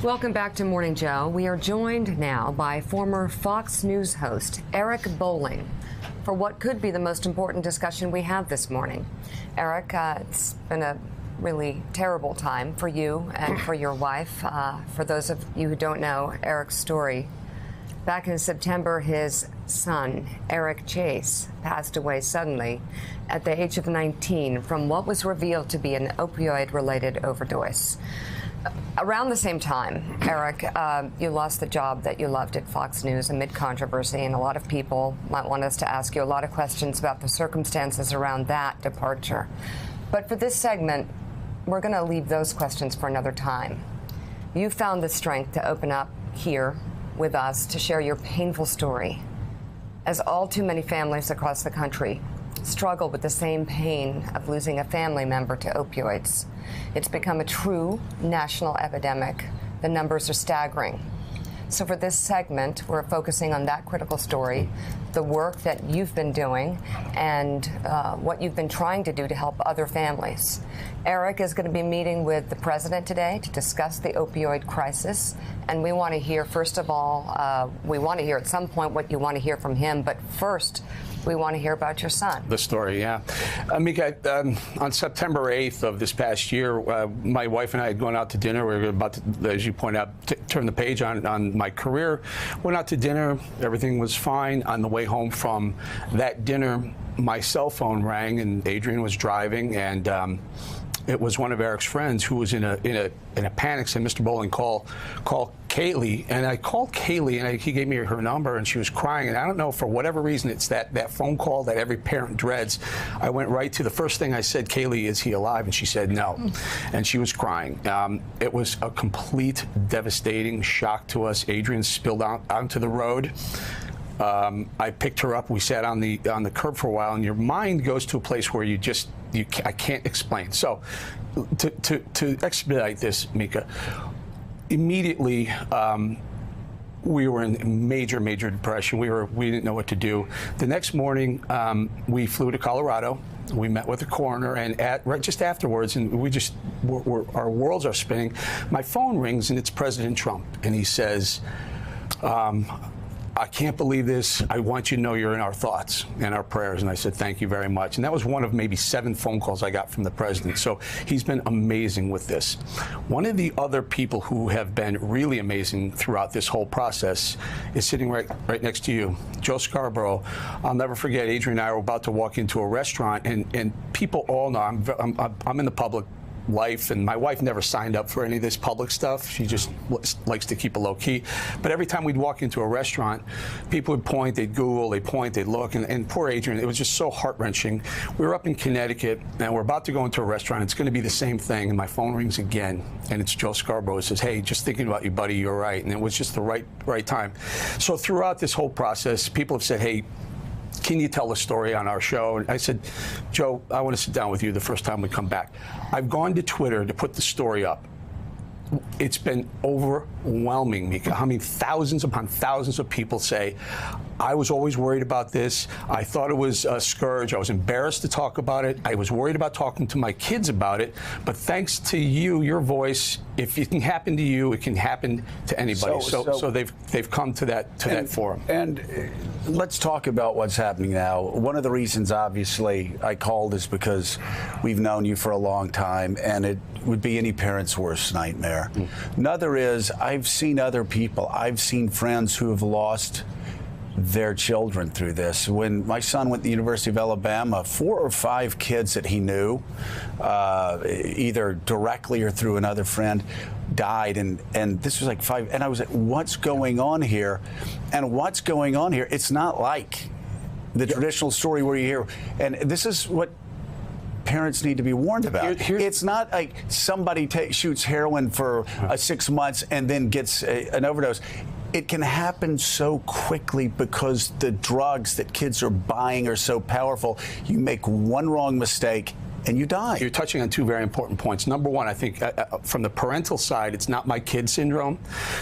Welcome back to Morning Joe. We are joined now by former Fox News host Eric Bolling for what could be the most important discussion we have this morning. Eric, it's been a really terrible time for you and for your wife. For those of you who don't know Eric's story, back in September, his son, Eric Chase, passed away suddenly at the age of 19 from what was revealed to be an opioid-related overdose. Around the same time, Eric, you lost the job that you loved at Fox News amid controversy, and a lot of people might want us to ask you a lot of questions about the circumstances around that departure. But for this segment, we're going to leave those questions for another time. You found the strength to open up here with us to share your painful story, as all too many families across the country struggle with the same pain of losing a family member to opioids. It's become a true national epidemic. The numbers are staggering. So for this segment, we're focusing on that critical story, the work that you've been doing, and what you've been trying to do to help other families. Eric is going to be meeting with the president today to discuss the opioid crisis. And we want to hear, first of all, we want to hear at some point what you want to hear from him. But first, we want to hear about your son. The story, yeah. Mika, on September 8th of this past year, my wife and I had gone out to dinner. We were about to, as you point out, turn the page on my career. Went out to dinner. Everything was fine. On the way home from that dinner, my cell phone rang, and Adrian was driving, and it was one of Eric's friends who was in a panic. Said, "Mr. Bolling, call Kaylee." And I called Kaylee, and he gave me her number, and she was crying. And I don't know, for whatever reason, it's that phone call that every parent dreads. I went right to the first thing I said, "Kaylee, is he alive?" And she said no, and she was crying. It was a complete devastating shock to us. Adrian spilled out onto the road. I picked her up. We sat on the curb for a while, and your mind goes to a place where I can't explain. So, to expedite this, Mika, immediately we were in major depression. We didn't know what to do. The next morning, we flew to Colorado. We met with the coroner, and just afterwards, and our worlds are spinning. My phone rings, and it's President Trump, and he says, "I can't believe this. I want you to know you're in our thoughts and our prayers." And I said, "Thank you very much." And that was one of maybe 7 phone calls I got from the president. So he's been amazing with this. One of the other people who have been really amazing throughout this whole process is sitting right next to you, Joe Scarborough. I'll never forget, Adrian and I were about to walk into a restaurant, and people all know I'm in the public life, and my wife never signed up for any of this public stuff. She just likes to keep it low key. But every time we'd walk into a restaurant, people would point, they'd Google, they'd point, they'd look, and poor Adrian, it was just so heart-wrenching. We were up in Connecticut, and we're about to go into a restaurant. It's going to be the same thing, and my phone rings again, and it's Joe Scarborough. He says, "Hey, just thinking about you, buddy, you're right." And it was just the right time. So throughout this whole process, people have said, "Hey, can you tell the story on our show?" And I said, "Joe, I want to sit down with you the first time we come back." I've gone to Twitter to put the story up. It's been overwhelming, Mika. I mean, thousands upon thousands of people say, "I was always worried about this. I thought it was a scourge. I was embarrassed to talk about it. I was worried about talking to my kids about it. But thanks to you, your voice, if it can happen to you, it can happen to anybody." So they've come to that forum. And let's talk about what's happening now. One of the reasons, obviously, I called is because we've known you for a long time, and it would be any parent's worst nightmare. Another is, I've seen other people. I've seen friends who have lost their children through this. When my son went to the University of Alabama, 4 or 5 kids that he knew, either directly or through another friend, died, and this was like 5. And I was like, what's going on here? And what's going on here? It's not like the traditional story where you hear, and this is what parents need to be warned about. It's not like somebody shoots heroin for 6 months and then gets an overdose. It can happen so quickly because the drugs that kids are buying are so powerful. You make one wrong mistake and you die. You're touching on two very important points. Number one, I think from the parental side, it's not my kid syndrome.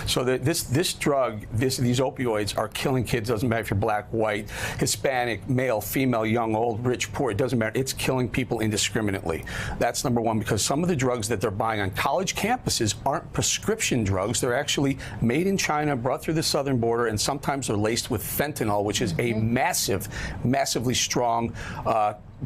So that this drug, these opioids are killing kids. Doesn't matter if you're black, white, Hispanic, male, female, young, old, rich, poor. It doesn't matter. It's killing people indiscriminately. That's number one, because some of the drugs that they're buying on college campuses aren't prescription drugs. They're actually made in China, brought through the southern border, and sometimes they're laced with fentanyl, which is a massively strong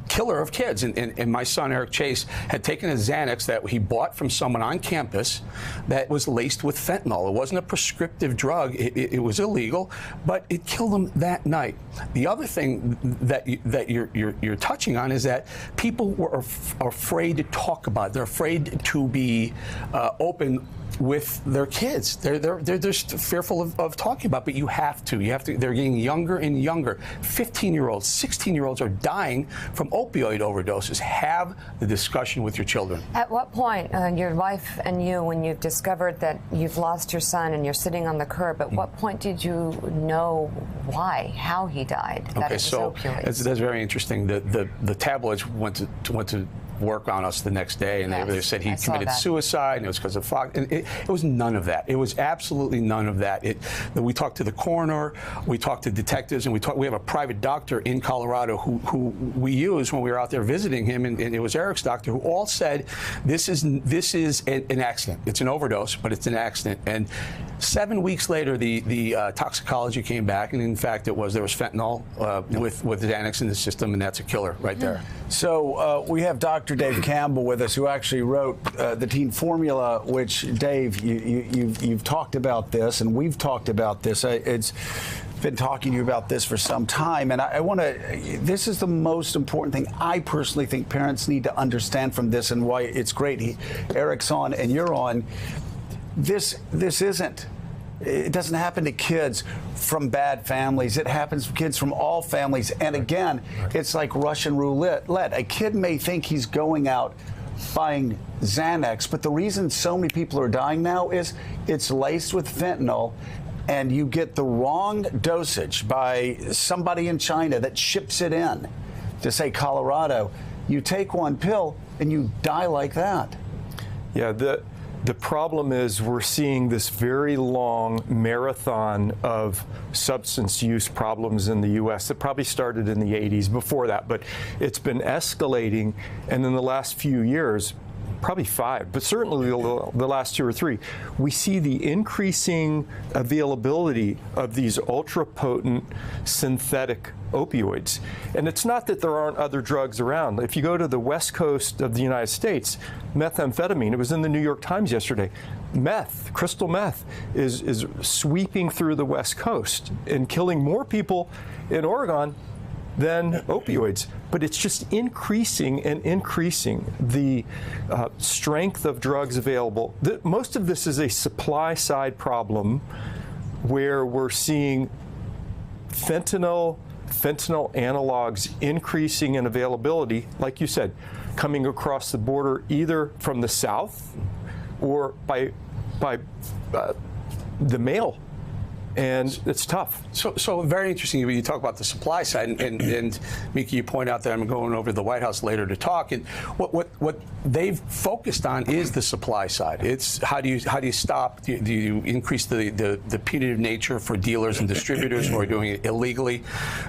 killer of kids. And my son, Eric Chase, had taken a Xanax that he bought from someone on campus that was laced with fentanyl. It wasn't a prescriptive drug. It was illegal, but it killed him that night. The other thing that you're touching on is that people are afraid to talk about it. They're afraid to be open with their kids. They're just fearful of talking about it, but you have to. They're getting younger and younger. 15-year-olds, 16-year-olds are dying from opioid overdoses. Have the discussion with your children. At what point, your wife and you, when you've discovered that you've lost your son and you're sitting on the curb, at what point did you know why, how he died? Okay, so that's very interesting. The tabloids went to work on us the next day, and they said he committed suicide, and it was because of Fox. And it was none of that. It was absolutely none of that. We talked to the coroner, we talked to detectives, and we have a private doctor in Colorado who we used when we were out there visiting him, and it was Eric's doctor, who all said this is an accident. It's an overdose, but it's an accident. And 7 weeks later, the toxicology came back, and in fact, there was fentanyl with Xanax in the system, and that's a killer right there. So we have Dr. Dave Campbell with us, who actually wrote the Teen Formula, which, Dave, you've talked about this, and we've talked about this. It's been talking to you about this for some time, and I want to. This is the most important thing I personally think parents need to understand from this, and why it's great. Eric's on and you're on. This isn't. It doesn't happen to kids from bad families. It happens to kids from all families. And again, it's like Russian roulette. A kid may think he's going out buying Xanax, but the reason so many people are dying now is it's laced with fentanyl, and you get the wrong dosage by somebody in China that ships it in to, say, Colorado. You take one pill and you die like that. Yeah, the problem is we're seeing this very long marathon of substance use problems in the U.S. that probably started in the 80s before that, but it's been escalating, and in the last few years, probably 5, but certainly the last 2 or 3, we see the increasing availability of these ultra-potent synthetic opioids. And it's not that there aren't other drugs around. If you go to the west coast of the United States, methamphetamine, it was in the New York Times yesterday, crystal meth is sweeping through the west coast and killing more people in Oregon than opioids. But it's just increasing and increasing the strength of drugs available. Most of this is a supply side problem, where we're seeing fentanyl analogs increasing in availability, like you said, coming across the border either from the south or by the mail. And it's tough. So very interesting when you talk about the supply side, and Miki, you point out that I'm going over to the White House later to talk, and what they've focused on is the supply side. It's how do you stop? Do you increase the punitive nature for dealers and distributors who are doing it illegally?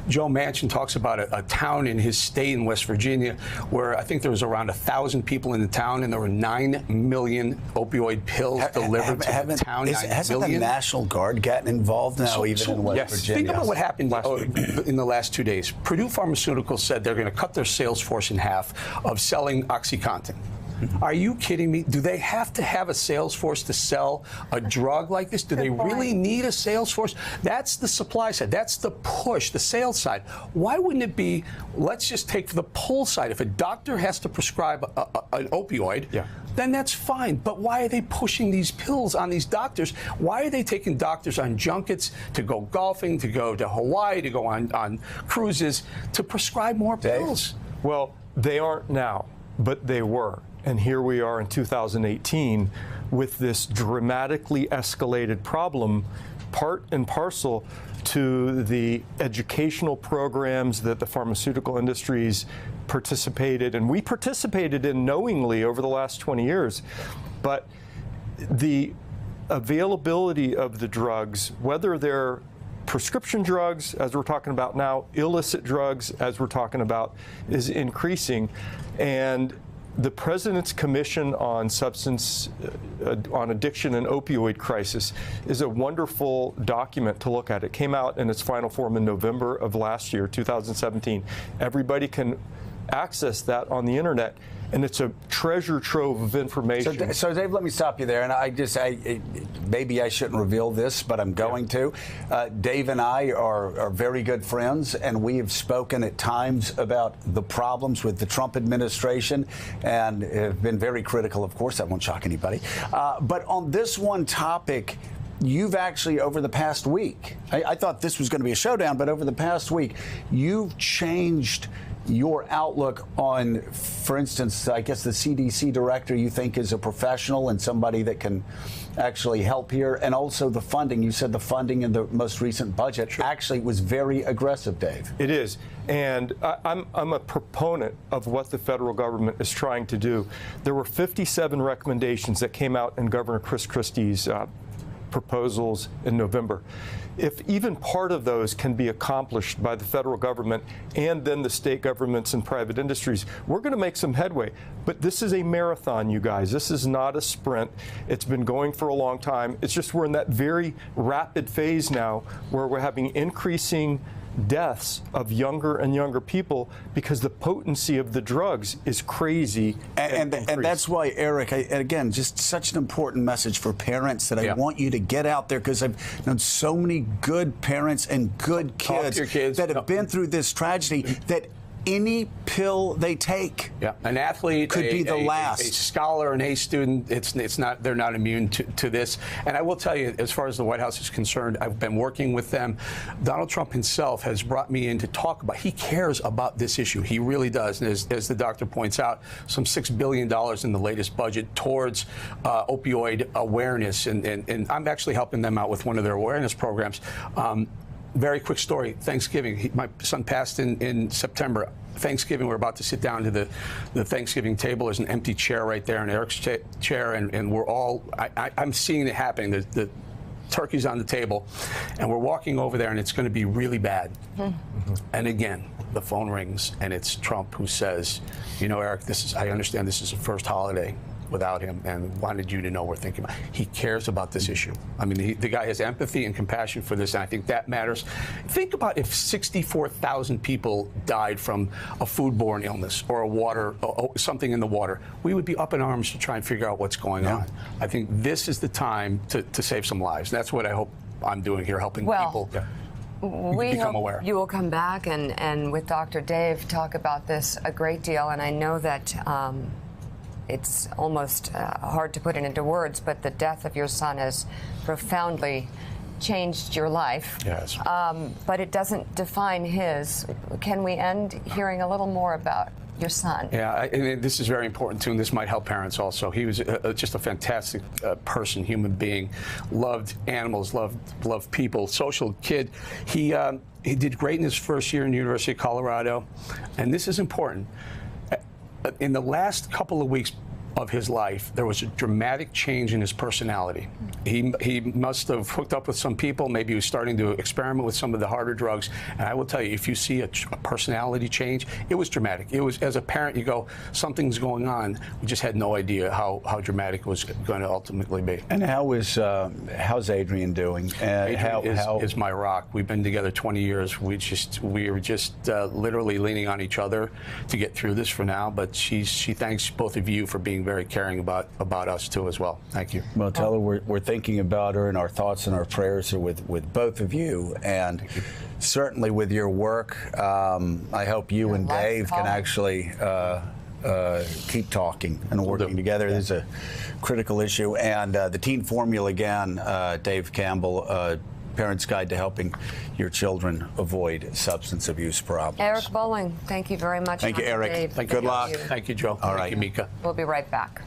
Joe Manchin talks about a town in his state in West Virginia where I think there was around 1,000 people in the town, and there were 9 million opioid pills delivered to the town. Hasn't the National Guard gotten involved now, even in West Virginia? Think about what happened in the last 2 days. Purdue Pharmaceuticals said they're going to cut their sales force in half of selling OxyContin. Are you kidding me? Do they have to have a sales force to sell a drug like this? Do they really need a sales force? That's the supply side. That's the push, the sales side. Why wouldn't it be, let's just take the pull side. If a doctor has to prescribe an opioid, then that's fine. But why are they pushing these pills on these doctors? Why are they taking doctors on junkets to go golfing, to go to Hawaii, to go on cruises, to prescribe more pills? Well, they aren't now, but they were. And here we are in 2018 with this dramatically escalated problem, part and parcel to the educational programs that the pharmaceutical industries participated, and we participated in knowingly over the last 20 years. But the availability of the drugs, whether they're prescription drugs, as we're talking about now, illicit drugs, as we're talking about, is increasing. And the President's Commission on Substance, on Addiction and Opioid Crisis is a wonderful document to look at. It came out in its final form in November of last year, 2017. Everybody can access that on the internet, and it's a treasure trove of information. So Dave, let me stop you there. And maybe I shouldn't reveal this, but I'm going to. Dave and I are very good friends, and we have spoken at times about the problems with the Trump administration and have been very critical. Of course, that won't shock anybody. But on this one topic, you've actually, over the past week, I thought this was going to be a showdown, but over the past week, you've changed your outlook on, for instance, I guess the CDC director you think is a professional and somebody that can actually help here, and also the funding. You said the funding in the most recent budget actually was very aggressive, Dave. It is, and I'm a proponent of what the federal government is trying to do. There were 57 recommendations that came out in Governor Chris Christie's proposals in November. If even part of those can be accomplished by the federal government and then the state governments and private industries, we're going to make some headway. But this is a marathon, you guys. This is not a sprint. It's been going for a long time. It's just we're in that very rapid phase now where we're having increasing deaths of younger and younger people because the potency of the drugs is crazy. And that's why, Eric, again, just such an important message for parents that I want you to get out there, because I've known so many good parents and good kids that have been through this tragedy that any pill they take, an athlete could be the last. A scholar, an A student, it's not. They're not immune to this. And I will tell you, as far as the White House is concerned, I've been working with them. Donald Trump himself has brought me in to talk about. He cares about this issue. He really does. And as the doctor points out, some $6 billion in the latest budget towards opioid awareness, and I'm actually helping them out with one of their awareness programs. Very quick story. Thanksgiving. My son passed in September. Thanksgiving, we're about to sit down to the Thanksgiving table. There's an empty chair right there, in Eric's chair, and we're all, I'm seeing it happening. The turkey's on the table, and we're walking over there, and it's going to be really bad. And again, the phone rings, and it's Trump who says, you know, Eric, I understand this is the first holiday without him, and wanted you to know we're thinking about. He cares about this issue. I mean, the guy has empathy and compassion for this, and I think that matters. Think about if 64,000 people died from a foodborne illness or a water, or something in the water. We would be up in arms to try and figure out what's going on. I think this is the time to save some lives. That's what I hope I'm doing here, helping people. We hope you will come back and with Dr. Dave talk about this a great deal, and I know that it's almost hard to put it into words, but the death of your son has profoundly changed your life. Yes. But it doesn't define his. Can we end hearing a little more about your son? Yeah, and this is very important too, and this might help parents also. He was just a fantastic person, human being, loved animals, loved people, social kid. He did great in his first year in the University of Colorado, and this is important. In the last couple of weeks of his life, there was a dramatic change in his personality. He must have hooked up with some people. Maybe he was starting to experiment with some of the harder drugs. And I will tell you, if you see a personality change, it was dramatic. It was, as a parent, you go, something's going on. We just had no idea how dramatic it was going to ultimately be. And how's Adrian doing? Adrian is my rock. We've been together 20 years. We were just literally leaning on each other to get through this for now. But she thanks both of you for being very caring about us too as well. Thank you. Well, tell her we're thinking about her, and our thoughts and our prayers are with both of you, and certainly with your work. I hope you and Dave can actually keep talking and working together. This is a critical issue, and the Teen Formula again, Dave Campbell. Parent's Guide to Helping Your Children Avoid Substance Abuse Problems. Eric Bolling, thank you very much. Thank you, Eric. Dave. Good luck. Thank you, Joe. All right. Thank you, Mika. We'll be right back.